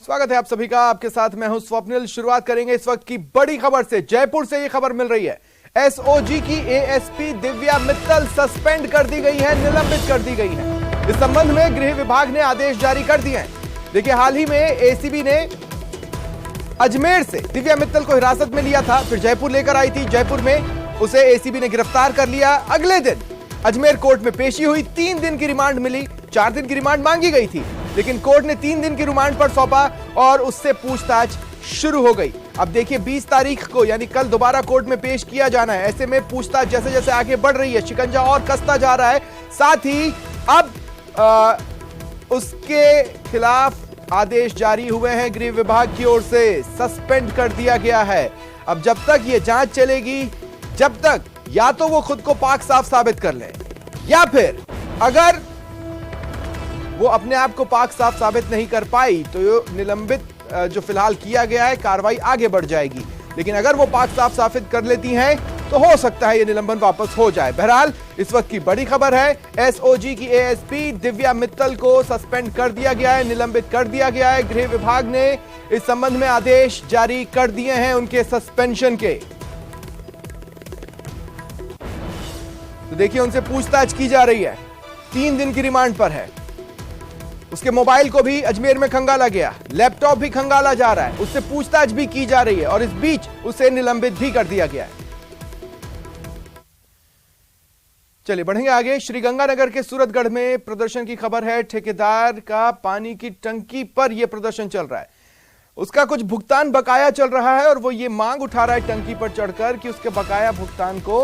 स्वागत है आप सभी का। आपके साथ मैं हूं स्वप्निल। शुरुआत करेंगे इस वक्त की बड़ी खबर से। जयपुर से ये खबर मिल रही है, एसओजी की एएसपी दिव्या मित्तल सस्पेंड कर दी गई है, निलंबित कर दी गई है। इस संबंध में गृह विभाग ने आदेश जारी कर दिए हैं। देखिए, हाल ही में एसीबी ने अजमेर से दिव्या मित्तल को हिरासत में लिया था, फिर जयपुर लेकर आई थी। जयपुर में उसे एसीबी ने गिरफ्तार कर लिया। अगले दिन अजमेर कोर्ट में पेशी हुई, 3 दिन की रिमांड मिली। 4 दिन की रिमांड मांगी गई थी, लेकिन कोर्ट ने 3 दिन की रिमांड पर सौंपा और उससे पूछताछ शुरू हो गई। अब देखिए, 20 तारीख को यानी कल दोबारा कोर्ट में पेश किया जाना है। ऐसे में पूछताछ जैसे जैसे आगे बढ़ रही है, शिकंजा और कसता जा रहा है। साथ ही अब उसके खिलाफ आदेश जारी हुए हैं गृह विभाग की ओर से, सस्पेंड कर दिया गया है। अब जब तक ये जांच चलेगी, जब तक या तो वो खुद को पाक साफ साबित कर ले, या फिर अगर वो अपने आप को पाक साफ साबित नहीं कर पाई तो निलंबित जो फिलहाल किया गया है, कार्रवाई आगे बढ़ जाएगी। लेकिन अगर वो पाक साफ साबित कर लेती हैं तो हो सकता है ये निलंबन वापस हो जाए। बहरहाल इस वक्त की बड़ी खबर है, एसओजी की एएसपी दिव्या मित्तल को सस्पेंड कर दिया गया है, निलंबित कर दिया गया है। गृह विभाग ने इस संबंध में आदेश जारी कर दिए हैं उनके सस्पेंशन के। तो देखिए, उनसे पूछताछ की जा रही है, 3 दिन की रिमांड पर है। उसके मोबाइल को भी अजमेर में खंगाला गया, लैपटॉप भी खंगाला जा रहा है, उससे पूछताछ भी की जा रही है और इस बीच उसे निलंबित भी कर दिया गया है। चलिए बढ़ेंगे आगे। श्रीगंगानगर के सूरतगढ़ में प्रदर्शन की खबर है। ठेकेदार का पानी की टंकी पर यह प्रदर्शन चल रहा है। उसका कुछ भुगतान बकाया चल रहा है और वो ये मांग उठा रहा है टंकी पर चढ़कर कि उसके बकाया भुगतान को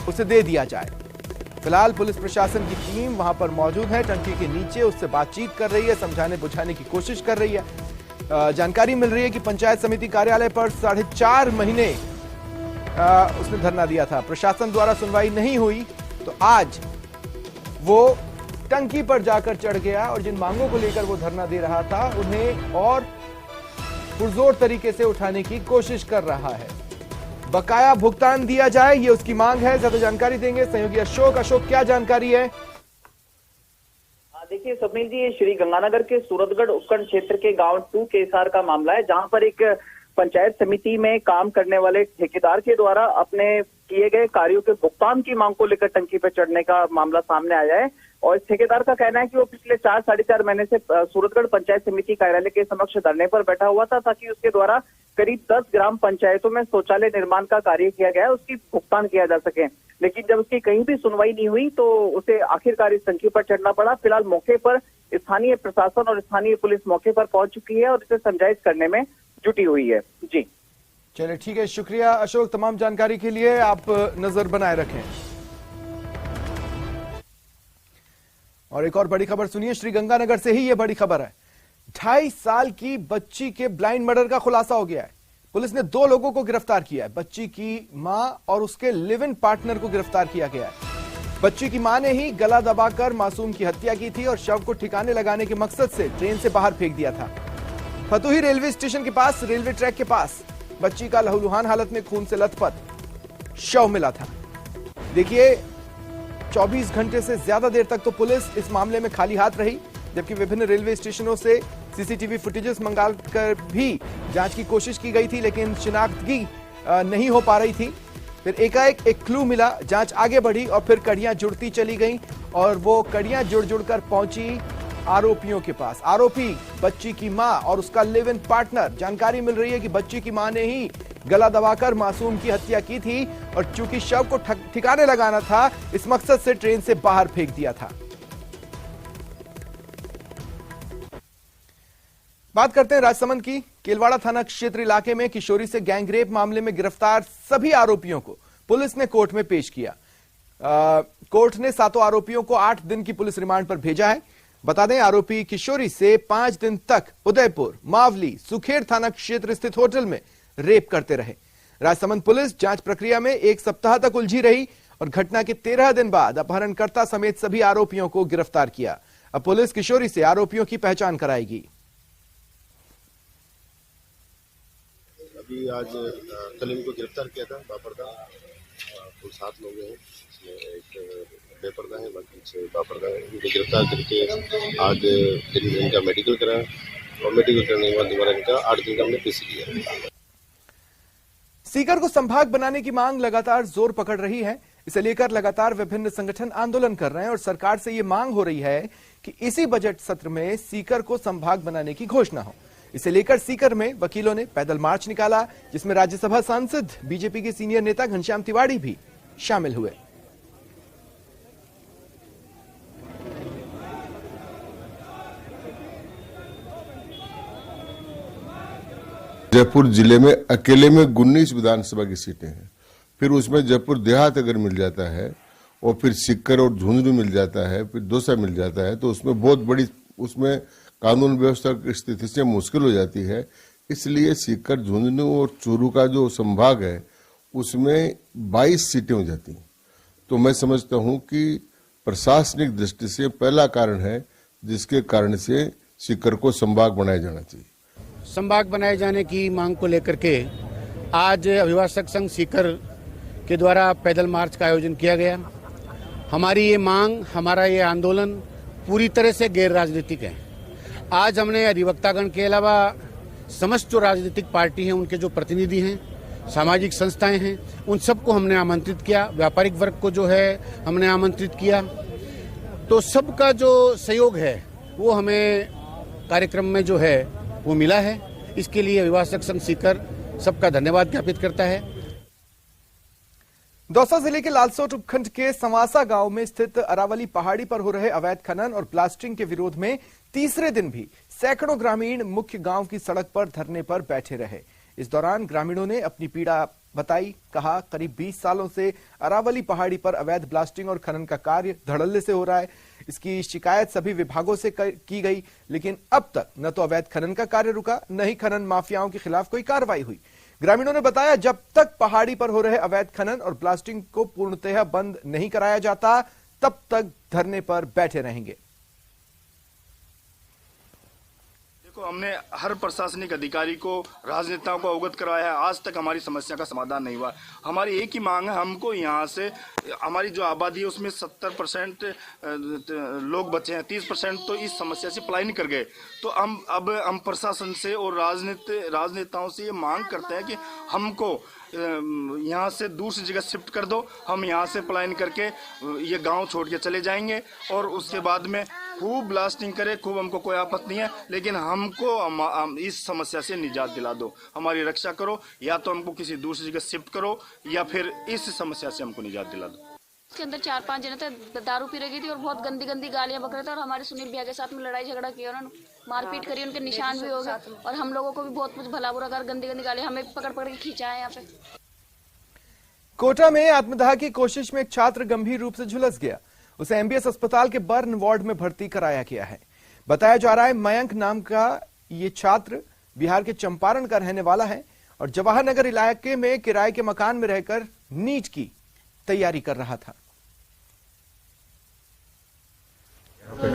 उसे दे दिया जाए। फिलहाल पुलिस प्रशासन की टीम वहां पर मौजूद है, टंकी के नीचे उससे बातचीत कर रही है, समझाने बुझाने की कोशिश कर रही है। जानकारी मिल रही है कि पंचायत समिति कार्यालय पर 4.5 महीने उसने धरना दिया था। प्रशासन द्वारा सुनवाई नहीं हुई तो आज वो टंकी पर जाकर चढ़ गया और जिन मांगों को लेकर वो धरना दे रहा था उन्हें और पुरजोर तरीके से उठाने की कोशिश कर रहा है। बकाया भुगतान दिया जाए, ये उसकी मांग है। ज्यादा जानकारी देंगे सहयोगी अशोक। अशोक, क्या जानकारी है? देखिए स्वप्निल जी, ये श्री गंगानगर के सूरतगढ़ उपखंड क्षेत्र के गांव 2 केसार का मामला है, जहां पर एक पंचायत समिति में काम करने वाले ठेकेदार के द्वारा अपने किए गए कार्यों के भुगतान की मांग को लेकर टंकी पर चढ़ने का मामला सामने आया है। और इस ठेकेदार का कहना है कि वो पिछले 4-4.5 महीने से सूरतगढ़ पंचायत समिति कार्यालय के समक्ष धरने पर बैठा हुआ था, ताकि उसके द्वारा करीब 10 ग्राम पंचायतों में शौचालय निर्माण का कार्य किया गया है, उसकी भुगतान किया जा सके। लेकिन जब उसकी कहीं भी सुनवाई नहीं हुई तो उसे आखिरकार इस टंकी पर चढ़ना पड़ा। फिलहाल मौके पर स्थानीय प्रशासन और स्थानीय पुलिस मौके पर पहुंच चुकी है और इसे समझाइश करने में जुटी हुई है। जी चलिए ठीक है, शुक्रिया अशोक तमाम जानकारी के लिए। आप नजर बनाए रखें। और एक और बड़ी खबर सुनिए, श्रीगंगानगर से ही यह बड़ी खबर है। 2.5 साल की बच्ची के ब्लाइंड मर्डर का खुलासा हो गया है। पुलिस ने 2 लोगों को गिरफ्तार किया है। बच्ची की मां और उसके लिव इन पार्टनर को गिरफ्तार किया गया है। बच्ची की मां ने ही गला दबाकर मासूम की हत्या की थी और शव को ठिकाने लगाने के मकसद से ट्रेन से बाहर फेंक दिया था। फतुही रेलवे स्टेशन के पास, रेलवे ट्रैक के पास बच्ची का लहूलुहान हालत में खून से लथपथ शव मिला था। देखिए, 24 घंटे से ज्यादा देर तक तो पुलिस इस मामले में खाली हाथ रही, जबकि विभिन्न रेलवे स्टेशनों से सीसीटीवी फुटेजेस मंगाकर भी जांच की कोशिश की गई थी, लेकिन शिनाख्तगी नहीं हो पा रही थी। फिर एकाएक एक क्लू मिला, जांच आगे बढ़ी और फिर कड़ियां जुड़ती चली गईं और वो कड़ियां जुड़ कर पहुंची आरोपियों के पास। आरोपी बच्ची की मां और उसका लिव इन पार्टनर। जानकारी मिल रही है कि बच्ची की मां ने ही गला दबाकर मासूम की हत्या की थी और चूंकि शव को ठिकाने लगाना था, इस मकसद से ट्रेन से बाहर फेंक दिया था। बात करते हैं राजसमंद की। केलवाड़ा थाना क्षेत्र इलाके में किशोरी से गैंगरेप मामले में गिरफ्तार सभी आरोपियों को पुलिस ने कोर्ट में पेश किया। कोर्ट ने 7 आरोपियों को 8 दिन की पुलिस रिमांड पर भेजा है। बता दें, आरोपी किशोरी से 5 दिन तक उदयपुर, मावली, सुखेड़ थाना क्षेत्र स्थित होटल में रेप करते रहे। राजसमंद पुलिस जांच प्रक्रिया में 1 सप्ताह तक उलझी रही और घटना के 13 दिन बाद अपहरणकर्ता समेत सभी आरोपियों को गिरफ्तार किया। अब पुलिस किशोरी से आरोपियों की पहचान कराएगी। अभी आज कल इनको गिरफ्तार किया था बापरदा। कुल 7 लोग हैं, इसमें एक बेपर्दा है, बाकी से बापर्दा है। इनको गिरफ्तार करके आज दिन में इनका मेडिकल कराया और मेडिकल करने के बाद दोबारा इनका 8 दिन का हमने पीसी किया। सीकर को संभाग बनाने की मांग लगातार जोर पकड़ रही है। इसे लेकर लगातार विभिन्न संगठन आंदोलन कर रहे हैं और सरकार से ये मांग हो रही है कि इसी बजट सत्र में सीकर को संभाग बनाने की घोषणा हो। इसे लेकर सीकर में वकीलों ने पैदल मार्च निकाला, जिसमें राज्यसभा सांसद बीजेपी के सीनियर नेता घनश्याम तिवारी भी शामिल हुए। जयपुर जिले में अकेले में 19 विधानसभा की सीटें हैं, फिर उसमें जयपुर देहात अगर मिल जाता है और फिर सीकर और झुंझुनू मिल जाता है, फिर दौसा मिल जाता है, तो उसमें बहुत बड़ी उसमें कानून व्यवस्था की स्थिति से मुश्किल हो जाती है। इसलिए सीकर, झुंझुनू और चूरू का जो संभाग है उसमें 22 सीटें हो जाती हैं। तो मैं समझता हूं कि प्रशासनिक दृष्टि से पहला कारण है जिसके कारण से सीकर को संभाग बनाया जाना चाहिए। संभाग बनाए जाने की मांग को लेकर के आज अभिभाषक संघ सीकर के द्वारा पैदल मार्च का आयोजन किया गया। हमारी ये मांग, हमारा ये आंदोलन पूरी तरह से गैर राजनीतिक है। आज हमने अधिवक्तागण के अलावा समस्त जो राजनीतिक पार्टी हैं, उनके जो प्रतिनिधि हैं, सामाजिक संस्थाएं हैं, उन सबको हमने आमंत्रित किया। व्यापारिक वर्ग को जो है हमने आमंत्रित किया। तो सबका जो सहयोग है वो हमें कार्यक्रम में जो है वो मिला है। इसके लिए अभिभाषक संघ सीकर सबका धन्यवाद ज्ञापित करता है। दौसा जिले के लालसोट उपखंड के संवासा गांव में स्थित अरावली पहाड़ी पर हो रहे अवैध खनन और ब्लास्टिंग के विरोध में तीसरे दिन भी सैकड़ों ग्रामीण मुख्य गांव की सड़क पर धरने पर बैठे रहे। इस दौरान ग्रामीणों ने अपनी पीड़ा बताई। कहा, करीब 20 सालों से अरावली पहाड़ी पर अवैध ब्लास्टिंग और खनन का कार्य धड़ल्ले से हो रहा है। इसकी शिकायत सभी विभागों से की गई, लेकिन अब तक न तो अवैध खनन का कार्य रुका, न ही खनन माफियाओं के खिलाफ कोई कार्रवाई हुई। ग्रामीणों ने बताया, जब तक पहाड़ी पर हो रहे अवैध खनन और ब्लास्टिंग को पूर्णतः बंद नहीं कराया जाता, तब तक धरने पर बैठे रहेंगे। देखो, हमने हर प्रशासनिक अधिकारी को, राजनेताओं को अवगत करवाया है। आज तक हमारी समस्या का समाधान नहीं हुआ। हमारी एक ही मांग है, हमको यहाँ से हमारी जो आबादी है उसमें 70% लोग बचे हैं, 30% तो इस समस्या से पलायन कर गए। तो हम प्रशासन से और राजनेताओं से ये मांग करते हैं कि हमको यहाँ से दूसरी जगह शिफ्ट कर दो। हम यहाँ से पलायन करके ये गांव छोड़ के चले जाएंगे और उसके बाद में खूब ब्लास्टिंग करे, खूब, हमको कोई आपत्ति नहीं है, लेकिन हमको इस समस्या से निजात दिला दो, हमारी रक्षा करो। या तो हमको किसी दूसरी जगह शिफ्ट करो या फिर इस समस्या से हमको निजात दिला दो। इसके अंदर 4-5 जने थे, दारू पी रही थी और बहुत गंदी गंदी गालियां बक रहे थे और हमारे सुनील भैया के साथ में लड़ाई झगड़ा किया, उन्होंने मारपीट करी, उनके निशान भी हो गए और हम लोगों को भी बहुत कुछ भला बुरा कर गंदी गंदी गालियां हमें पकड़ के खींचा है। यहाँ पे कोटा में आत्मदाह की कोशिश में एक छात्र गंभीर रूप से झुलस गया। उसे एमबीएस अस्पताल के बर्न वार्ड में भर्ती कराया गया है। बताया जा रहा है, मयंक नाम का ये छात्र बिहार के चंपारण का रहने वाला है और जवाहर नगर इलाके में किराए के मकान में रहकर नीट की तैयारी कर रहा था।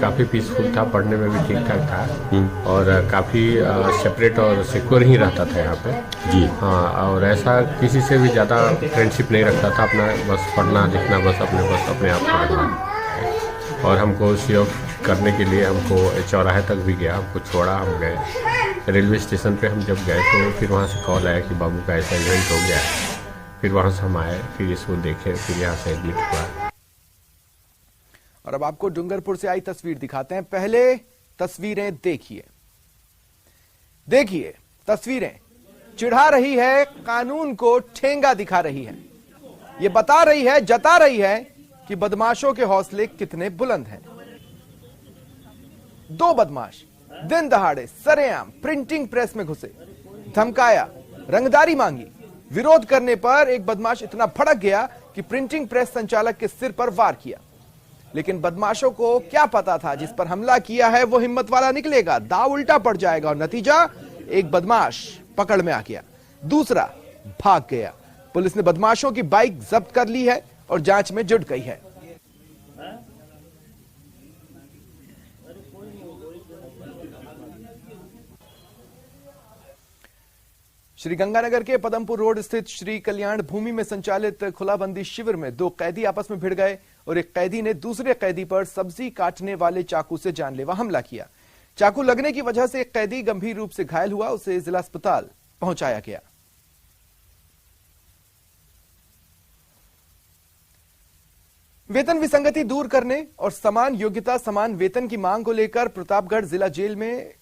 काफी पीसफुल था, पढ़ने में भी ठीक ठाक था और काफी सेपरेट और सिक्योर ही रहता था यहाँ पे जी। हाँ, और ऐसा किसी से भी ज्यादा फ्रेंडशिप नहीं रखता था। अपना बस पढ़ना लिखना, बस अपने आप को रखना। और हमको सहयोग करने के लिए हमको चौराहे तक भी गया, हमको छोड़ा, हम गए रेलवे स्टेशन पे। हम जब गए तो फिर वहाँ से कॉल आया कि बाबू का ऐसा इवेंट हो गया है। फिर वहाँ से हम आए, फिर इसको देखे, फिर यहाँ से एडमिट हुआ। और अब आपको डूंगरपुर से आई तस्वीर दिखाते हैं। पहले तस्वीरें देखिए तस्वीरें चिढ़ा रही है, कानून को ठेंगा दिखा रही है। ये बता रही है, जता रही है कि बदमाशों के हौसले कितने बुलंद हैं। 2 बदमाश दिन दहाड़े सरेआम प्रिंटिंग प्रेस में घुसे, धमकाया, रंगदारी मांगी। विरोध करने पर एक बदमाश इतना भड़क गया कि प्रिंटिंग प्रेस संचालक के सिर पर वार किया। लेकिन बदमाशों को क्या पता था, जिस पर हमला किया है वो हिम्मत वाला निकलेगा, दाव उल्टा पड़ जाएगा। और नतीजा, एक बदमाश पकड़ में आ गया, दूसरा भाग गया। पुलिस ने बदमाशों की बाइक जब्त कर ली है और जांच में जुट गई है। श्रीगंगानगर के पदमपुर रोड स्थित श्री कल्याण भूमि में संचालित खुलाबंदी शिविर में 2 कैदी आपस में भिड़ गए और एक कैदी ने दूसरे कैदी पर सब्जी काटने वाले चाकू से जानलेवा हमला किया। चाकू लगने की वजह से एक कैदी गंभीर रूप से घायल हुआ, उसे जिला अस्पताल पहुंचाया गया। वेतन विसंगति दूर करने और समान योग्यता समान वेतन की मांग को लेकर प्रतापगढ़ जिला जेल में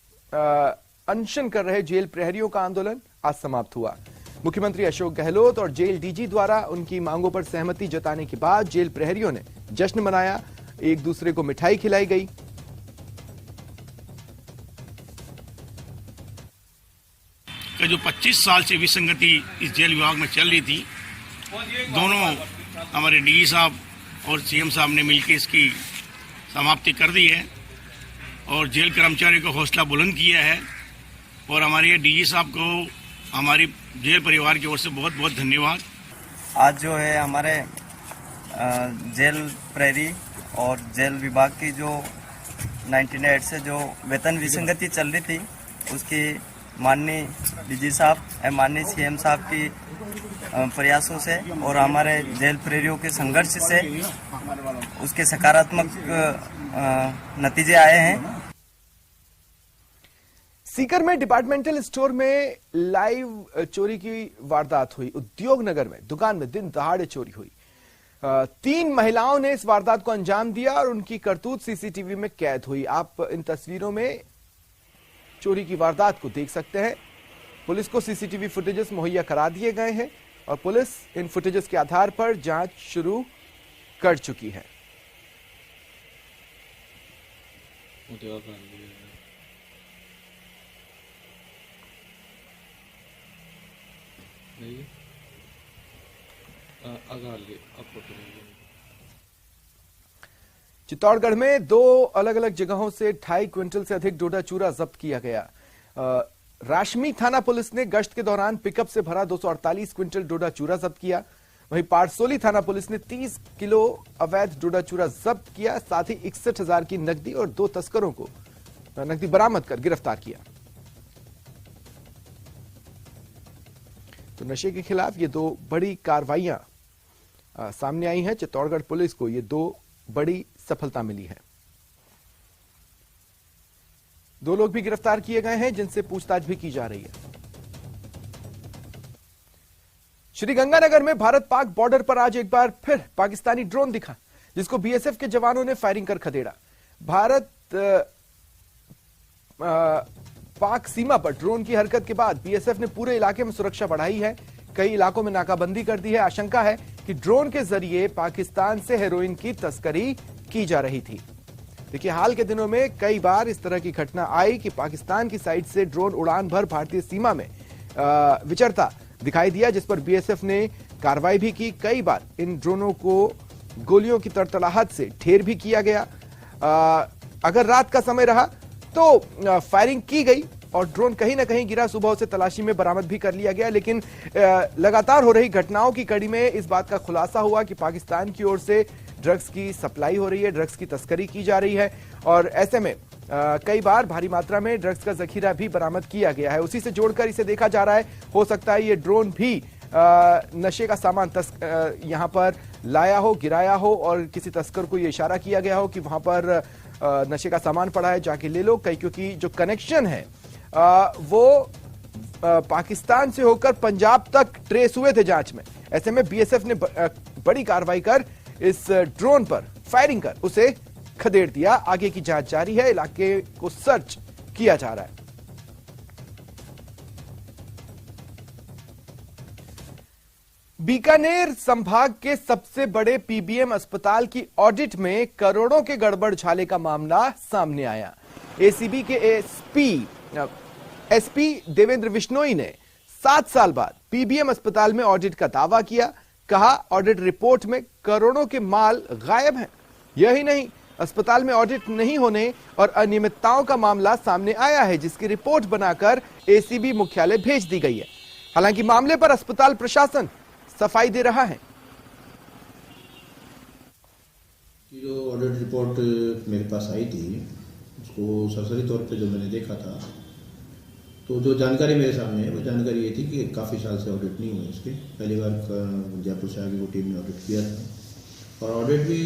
अनशन कर रहे जेल प्रहरियों का आंदोलन आज समाप्त हुआ। मुख्यमंत्री अशोक गहलोत और जेल डीजी द्वारा उनकी मांगों पर सहमति जताने के बाद जेल प्रहरियों ने जश्न मनाया, एक दूसरे को मिठाई खिलाई गई। जो 25 साल से विसंगति इस जेल विभाग में चल रही थी, दोनों हमारे डीजी साहब और सीएम साहब ने मिलकर इसकी समाप्ति कर दी है और जेल कर्मचारियों को हौसला बुलंद किया है। और हमारे डीजी साहब को हमारी जेल परिवार की ओर से बहुत बहुत धन्यवाद। आज जो है हमारे जेल प्रहरी और जेल विभाग की जो 1998 से जो वेतन विसंगति चल रही थी, उसकी माननीय डीजी साहब माननीय सीएम साहब की प्रयासों से और हमारे जेल प्रहरियों के संघर्ष से उसके सकारात्मक नतीजे आए हैं। सीकर में डिपार्टमेंटल स्टोर में लाइव चोरी की वारदात हुई। उद्योग नगर में दुकान में दिन दहाड़े चोरी हुई। 3 महिलाओं ने इस वारदात को अंजाम दिया और उनकी करतूत सीसीटीवी में कैद हुई। आप इन तस्वीरों में चोरी की वारदात को देख सकते हैं। पुलिस को सीसीटीवी फुटेजेस मुहैया करा दिए गए हैं और पुलिस इन फुटेजेस के आधार पर जांच शुरू कर चुकी है। चित्तौड़गढ़ में 2 अलग अलग जगहों से 2.5 क्विंटल से अधिक डोडा चूरा जब्त किया गया। राशमी थाना पुलिस ने गश्त के दौरान पिकअप से भरा 248 क्विंटल डोडा चूरा जब्त किया। वहीं पारसोली थाना पुलिस ने 30 किलो अवैध डोडा चूरा जब्त किया। साथ ही 61,000 की नकदी और 2 तस्करों को नकदी बरामद कर गिरफ्तार किया। तो नशे के खिलाफ ये 2 बड़ी कार्रवाइयां सामने आई हैं। चित्तौड़गढ़ पुलिस को ये 2 बड़ी सफलता मिली है। 2 लोग भी गिरफ्तार किए गए हैं जिनसे पूछताछ भी की जा रही है। श्रीगंगानगर में भारत पाक बॉर्डर पर आज एक बार फिर पाकिस्तानी ड्रोन दिखा, जिसको बीएसएफ के जवानों ने फायरिंग कर खदेड़ा। भारत पाक सीमा पर ड्रोन की हरकत के बाद बीएसएफ ने पूरे इलाके में सुरक्षा बढ़ाई है। कई इलाकों में नाकाबंदी कर दी है। आशंका है कि ड्रोन के जरिए पाकिस्तान से हेरोइन की तस्करी की जा रही थी। देखिए, हाल के दिनों में कई बार इस तरह की घटना आई कि पाकिस्तान की साइड से ड्रोन उड़ान भर भारतीय सीमा में विचरता दिखाई दिया, जिस पर बीएसएफ ने कार्रवाई भी की। कई बार इन ड्रोनों को गोलियों की तड़तड़ाहट से ढेर भी किया गया। अगर रात का समय रहा तो फायरिंग की गई और ड्रोन कहीं ना कहीं गिरा। सुबह उसे तलाशी में बरामद भी कर लिया गया। लेकिन लगातार हो रही घटनाओं की कड़ी में इस बात का खुलासा हुआ कि पाकिस्तान की ओर से ड्रग्स की सप्लाई हो रही है, ड्रग्स की तस्करी की जा रही है और ऐसे में कई बार भारी मात्रा में ड्रग्स का जखीरा भी बरामद किया गया है। उसी से जोड़कर इसे देखा जा रहा है, हो सकता है ये ड्रोन भी नशे का सामान यहां पर लाया हो, गिराया हो और किसी तस्कर को ये इशारा किया गया हो कि वहां पर नशे का सामान पड़ा है, जाके ले लो। क्योंकि जो कनेक्शन है वो पाकिस्तान से होकर पंजाब तक ट्रेस हुए थे जांच में। ऐसे में बीएसएफ ने बड़ी कार्रवाई कर इस ड्रोन पर फायरिंग कर उसे खदेड़ दिया। आगे की जांच जारी है, इलाके को सर्च किया जा रहा है। बीकानेर संभाग के सबसे बड़े पीबीएम अस्पताल की ऑडिट में करोड़ों के गड़बड़ झाले का मामला सामने आया। एसीबी के एसपी देवेंद्र बिश्नोई ने 7 साल बाद पीबीएम अस्पताल में ऑडिट का दावा किया। कहा, ऑडिट रिपोर्ट में करोड़ों के माल गायब हैं। यही नहीं, अस्पताल में ऑडिट नहीं होने और अनियमितताओं का मामला सामने आया है, जिसकी रिपोर्ट बनाकर एसीबी मुख्यालय भेज दी गई है। हालांकि मामले पर अस्पताल प्रशासन सफाई दे रहा है। जो ऑडिट रिपोर्ट मेरे पास आई थी, उसको सरसरी तौर पे जो मैंने देखा था, तो जो जानकारी मेरे सामने है वो जानकारी ये थी कि काफ़ी साल से ऑडिट नहीं हुआ इसके। पहली बार जयपुर से आगे वो टीम ने ऑडिट किया था और ऑडिट भी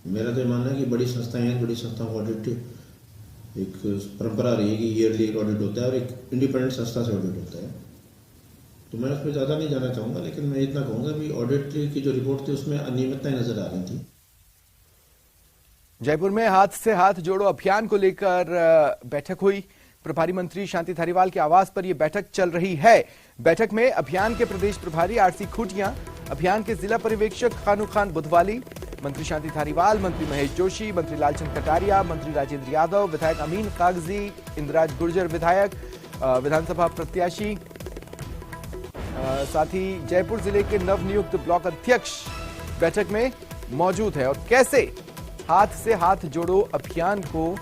मेरा तो मानना है कि बड़ी संस्थाएं हैं, बड़ी संस्थाओं का ऑडिट एक परंपरा रही है कि ईयरली एक ऑडिट होता है और एक इंडिपेंडेंट संस्था से ऑडिट होता है। तो मैं उसमें ज़्यादा नहीं जाना चाहूँगा, लेकिन मैं इतना कहूँगा कि ऑडिट की जो रिपोर्ट थी उसमें अनियमितताएं नजर आ रही थी। जयपुर में हाथ से हाथ जोड़ो अभियान को लेकर बैठक हुई। प्रभारी मंत्री शांति धारीवाल के आवास पर यह बैठक चल रही है। बैठक में अभियान के प्रदेश प्रभारी आरसी खूटियां, अभियान के जिला पर्यवेक्षक खानू खान बुधवाली, मंत्री शांति धारीवाल, मंत्री महेश जोशी, मंत्री लालचंद कटारिया, मंत्री राजेंद्र यादव, विधायक अमीन कागजी, इंद्राज गुर्जर विधायक, विधानसभा प्रत्याशी, साथ ही जयपुर जिले के नवनियुक्त ब्लॉक अध्यक्ष बैठक में मौजूद है। और कैसे हाथ से हाथ जोड़ो अभियान को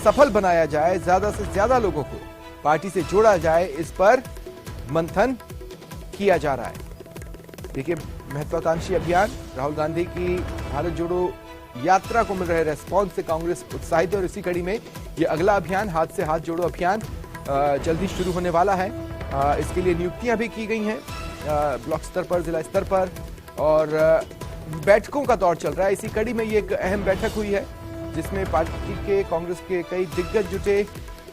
सफल बनाया जाए, ज्यादा से ज्यादा लोगों को पार्टी से जोड़ा जाए, इस पर मंथन किया जा रहा है। देखिए, महत्वाकांक्षी अभियान, राहुल गांधी की भारत जोड़ो यात्रा को मिल रहे रेस्पॉन्स से कांग्रेस उत्साहित है और इसी कड़ी में ये अगला अभियान, हाथ से हाथ जोड़ो अभियान, जल्दी शुरू होने वाला है। इसके लिए नियुक्तियां भी की गई हैं ब्लॉक स्तर पर, जिला स्तर पर, और बैठकों का दौर चल रहा है। इसी कड़ी में ये एक अहम बैठक हुई है जिसमें पार्टी के, कांग्रेस के कई दिग्गज जुटे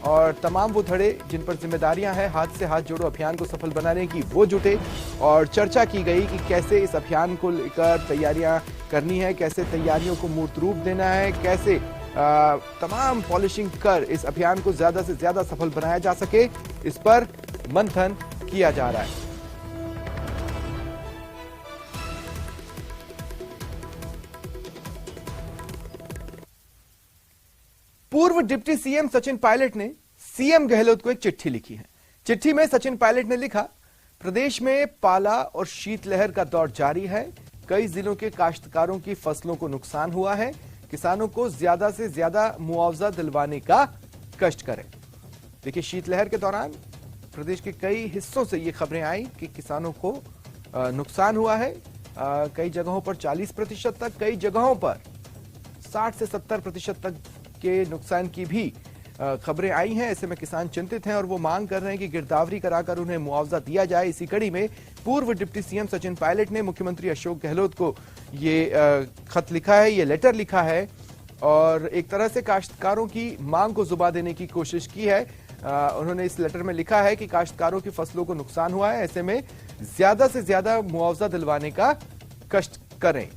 और तमाम वो धड़े जिन पर जिम्मेदारियां हैं हाथ से हाथ जोड़ो अभियान को सफल बनाने की, वो जुटे और चर्चा की गई कि कैसे इस अभियान को लेकर तैयारियां करनी है, कैसे तैयारियों को मूर्त रूप देना है, कैसे तमाम पॉलिशिंग कर इस अभियान को ज्यादा से ज्यादा सफल बनाया जा सके, इस पर मंथन किया जा रहा है। पूर्व डिप्टी सीएम सचिन पायलट ने सीएम गहलोत को एक चिट्ठी लिखी है। चिट्ठी में सचिन पायलट ने लिखा, प्रदेश में पाला और शीतलहर का दौर जारी है। कई जिलों के काश्तकारों की फसलों को नुकसान हुआ है। किसानों को ज्यादा से ज्यादा मुआवजा दिलवाने का कष्ट करें। देखिए, शीतलहर के दौरान प्रदेश के कई हिस्सों से ये खबरें आई कि किसानों को नुकसान हुआ है। कई जगहों पर 40% तक, कई जगहों पर 60 से 70% तक के नुकसान की भी खबरें आई हैं। ऐसे में किसान चिंतित हैं और वो मांग कर रहे हैं कि गिरदावरी कराकर उन्हें मुआवजा दिया जाए। इसी कड़ी में पूर्व डिप्टी सीएम सचिन पायलट ने मुख्यमंत्री अशोक गहलोत को ये खत लिखा है, ये लेटर लिखा है और एक तरह से काश्तकारों की मांग को जुबा देने की कोशिश की है। उन्होंने इस लेटर में लिखा है कि काश्तकारों की फसलों को नुकसान हुआ है, ऐसे में ज्यादा से ज्यादा मुआवजा दिलवाने का कष्ट करें।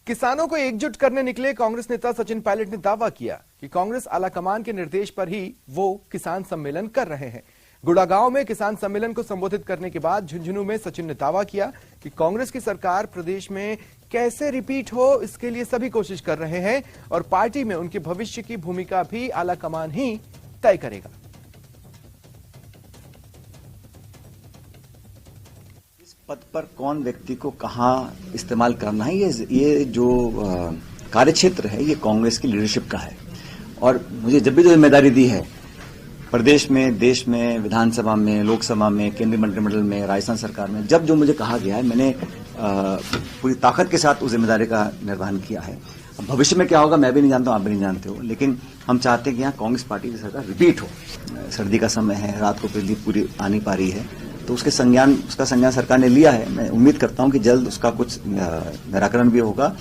किसानों को एकजुट करने निकले कांग्रेस नेता सचिन पायलट ने दावा किया कि कांग्रेस आलाकमान के निर्देश पर ही वो किसान सम्मेलन कर रहे हैं। गुड़ागांव में किसान सम्मेलन को संबोधित करने के बाद झुंझुनू में सचिन ने दावा किया कि कांग्रेस की सरकार प्रदेश में कैसे रिपीट हो, इसके लिए सभी कोशिश कर रहे हैं और पार्टी में उनके भविष्य की भूमिका भी आलाकमान ही तय करेगा। पद पर कौन व्यक्ति को कहां इस्तेमाल करना है, ये जो कार्यक्षेत्र है ये कांग्रेस की लीडरशिप का है। और मुझे जब भी जो जिम्मेदारी दी है प्रदेश में, देश में, विधानसभा में, लोकसभा में, केंद्रीय मंत्रिमंडल में, राजस्थान सरकार में, जब जो मुझे कहा गया है मैंने पूरी ताकत के साथ उस जिम्मेदारी का निर्वहन किया है। अब भविष्य में क्या होगा मैं भी नहीं जानता हूं, आप भी नहीं जानते हो, लेकिन हम चाहते हैं कि यहाँ कांग्रेस पार्टी की सरकार रिपीट हो। सर्दी का समय है, रात को बिजली पूरी आ नहीं पा रही है, तो उसका संज्ञान सरकार ने लिया है। मैं उम्मीद करता हूं कि जल्द उसका कुछ निराकरण भी होगा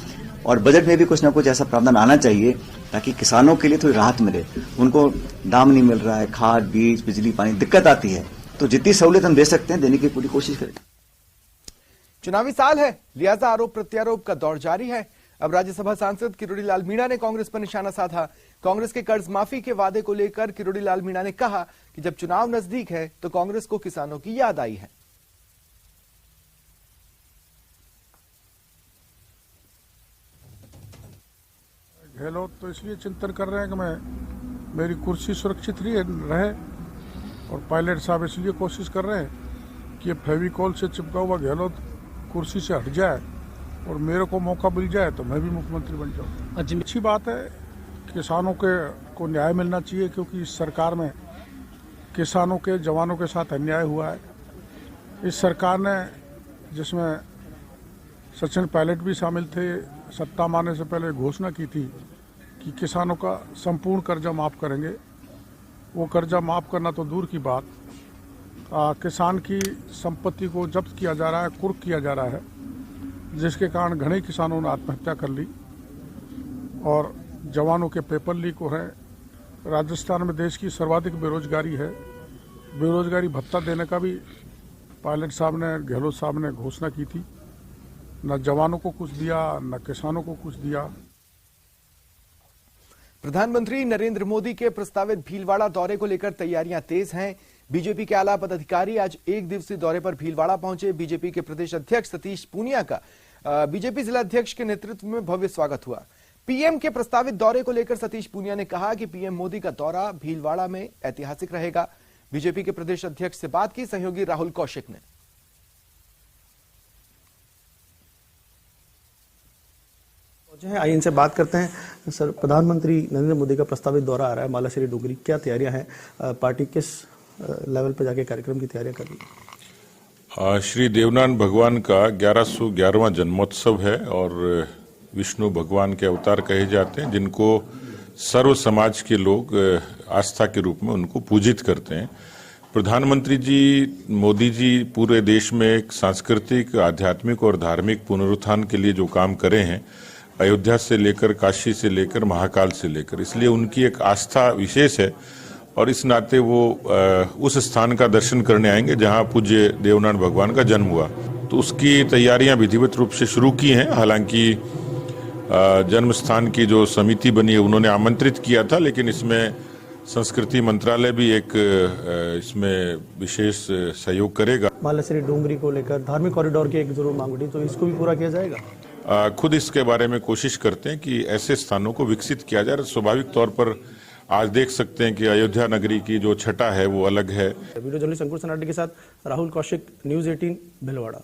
और बजट में भी कुछ ना कुछ ऐसा प्रावधान आना चाहिए ताकि किसानों के लिए थोड़ी राहत मिले। उनको दाम नहीं मिल रहा है, खाद, बीज, बिजली, पानी दिक्कत आती है, तो जितनी सहूलियत हम दे सकते हैं देने की पूरी कोशिश करें। चुनावी साल है, लिहाजा आरोप प्रत्यारोप का दौर जारी है। अब राज्यसभा सांसद किरोड़ी लाल मीणा ने कांग्रेस पर निशाना साधा। कांग्रेस के कर्ज माफी के वादे को लेकर किरोड़ी लाल मीणा ने कहा कि जब चुनाव नजदीक है तो कांग्रेस को किसानों की याद आई है। गहलोत तो इसलिए चिंतन कर रहे हैं कि मेरी कुर्सी सुरक्षित रहे और पायलट साहब इसलिए कोशिश कर रहे हैं कि फेविकॉल से चिपका हुआ गहलोत कुर्सी से हट जाए और मेरे को मौका मिल जाए तो मैं भी मुख्यमंत्री बन जाऊँ। अच्छी बात है, किसानों को न्याय मिलना चाहिए क्योंकि इस सरकार में किसानों के, जवानों के साथ अन्याय हुआ है। इस सरकार ने, जिसमें सचिन पायलट भी शामिल थे, सत्ता में आने से पहले घोषणा की थी कि किसानों का संपूर्ण कर्जा माफ करेंगे। वो कर्जा माफ करना तो दूर की बात, किसान की संपत्ति को जब्त किया जा रहा है, कुर्क किया जा रहा है, जिसके कारण घने किसानों ने आत्महत्या कर ली और जवानों के पेपर लीक हो रहे हैं। राजस्थान में देश की सर्वाधिक बेरोजगारी है। बेरोजगारी भत्ता देने का भी पायलट साहब ने, गहलोत साहब ने घोषणा की थी। न जवानों को कुछ दिया, न किसानों को कुछ दिया। प्रधानमंत्री नरेंद्र मोदी के प्रस्तावित भीलवाड़ा दौरे को लेकर तैयारियां तेज हैं। बीजेपी के आला पदाधिकारी आज एक दिवसीय दौरे पर भीलवाड़ा पहुंचे। बीजेपी के प्रदेश अध्यक्ष सतीश पूनिया का बीजेपी जिला अध्यक्ष के नेतृत्व में भव्य स्वागत हुआ। पीएम के प्रस्तावित दौरे को लेकर सतीश पूनिया ने कहा कि पीएम मोदी का दौरा भीलवाड़ा में ऐतिहासिक रहेगा। बीजेपी के प्रदेश अध्यक्ष से बात की सहयोगी राहुल कौशिक ने। आइए इनसे बात करते हैं। सर, प्रधानमंत्री नरेंद्र मोदी का प्रस्तावित दौरा आ रहा है मालाश्री डूंगरी, क्या तैयारियां हैं? पार्टी किस लेवल पर जाके कार्यक्रम की तैयारियां कर रही है? श्री देवनान भगवान का 1111वां जन्मोत्सव है और विष्णु भगवान के अवतार कहे जाते हैं, जिनको सर्व समाज के लोग आस्था के रूप में उनको पूजित करते हैं। प्रधानमंत्री जी मोदी जी पूरे देश में एक सांस्कृतिक, आध्यात्मिक और धार्मिक पुनरुत्थान के लिए जो काम करे हैं, अयोध्या से लेकर काशी से लेकर महाकाल से लेकर, इसलिए उनकी एक आस्था विशेष है और इस नाते वो उस स्थान का दर्शन करने आएंगे जहां पूज्य देवनान भगवान का जन्म हुआ। तो उसकी तैयारियां विधिवत रूप से शुरू की हैं। हालांकि जन्म स्थान की जो समिति बनी है उन्होंने आमंत्रित किया था, लेकिन इसमें संस्कृति मंत्रालय भी एक इसमें विशेष सहयोग करेगा। मालाश्री डूंगरी को लेकर धार्मिक कॉरिडोर की एक जरूर मांग उठी, तो इसको भी पूरा किया जाएगा? खुद इसके बारे में कोशिश करते हैं कि ऐसे स्थानों को विकसित किया जाए। स्वाभाविक तौर पर आज देख सकते हैं कि अयोध्या नगरी की जो छटा है वो अलग है। वीडियो जर्नलिस्ट अंकुर सनाटी के साथ राहुल कौशिक, न्यूज 18 भीलवाड़ा।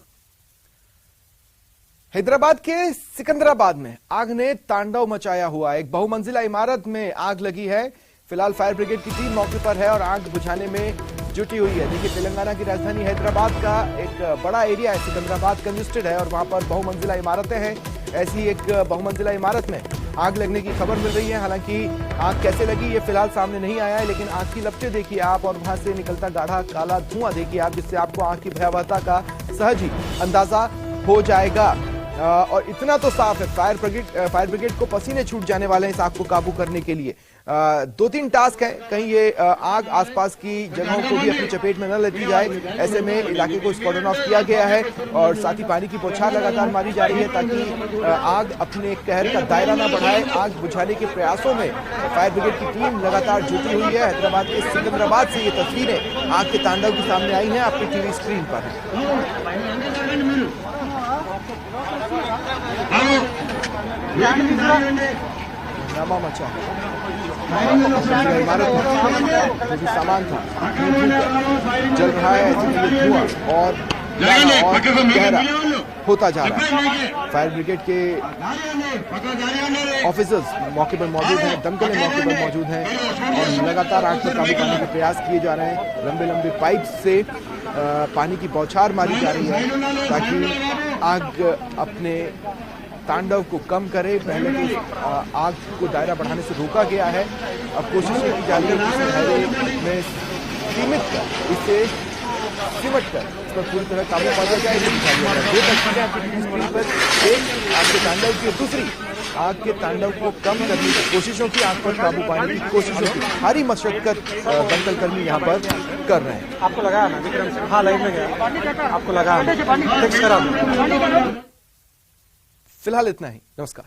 हैदराबाद के सिकंदराबाद में आग ने तांडव मचाया हुआ। एक बहुमंजिला इमारत में आग लगी है। फिलहाल फायर ब्रिगेड की टीम मौके पर है और आग बुझाने में जुटी हुई है। देखिए, तेलंगाना की राजधानी हैदराबाद का एक बड़ा एरिया है सिकंदराबाद, कंजेस्टेड है और वहां पर बहुमंजिला इमारतें हैं। ऐसी एक बहुमंजिला इमारत में आग लगने की खबर मिल रही है। हालांकि आग कैसे लगी ये फिलहाल सामने नहीं आया है, लेकिन आग की लपटें देखिए आप और वहां से निकलता गाढ़ा काला धुआं देखिए आप, जिससे आपको आग की भयावहता का सहज ही अंदाजा हो जाएगा। और इतना तो साफ है, फायर ब्रिगेड को पसीने छूट जाने वाले हैं इस आग को काबू करने के लिए। 2-3 टास्क हैं, कहीं ये आग आसपास की जगहों को भी अपनी चपेट में न लेती जाए, ऐसे में इलाके को कॉर्डन ऑफ किया गया है और साथ ही पानी की बौछार लगातार मारी जा रही है ताकि आग अपने कहर का दायरा न बढ़ाए। आग बुझाने के प्रयासों में फायर ब्रिगेड की टीम लगातार जुटी हुई है। हैदराबाद के सिकंदराबाद से ये तस्वीरें आग के तांडव की सामने आई हैं, आपकी टीवी स्क्रीन पर ड्रामा मचा इमारत जो भी सामान था जल रहा है, ऐसे धुआं और गहरा होता जा रहा है। फायर ब्रिगेड के ऑफिसर्स मौके पर मौजूद हैं, दमकलें मौके पर मौजूद हैं और लगातार आग पर काबू पाने के प्रयास किए जा रहे हैं। लंबे लंबे पाइप से पानी की बौछार मारी जा रही है ताकि आग अपने तांडव को कम करे। पहले तो आग को दायरा बढ़ाने से रोका गया है, अब कोशिश की जा रही है कि दायरे में सीमित कर, इसे सिमट कर इस पर पूरी तरह काबू पाया जाए। दो तस्वीरें आपकी स्क्रीन पर, एक आग के तांडव की, दूसरी आग के तांडव को कम करने की कोशिशों की, आग पर काबू पाने की कोशिशों की भारी मशक्कत दमकल कर्मी यहाँ पर कर रहे हैं। आपको लगा ना विक्रम? हाँ, लाइव में गया, आपको लगा? फिलहाल इतना ही, नमस्कार।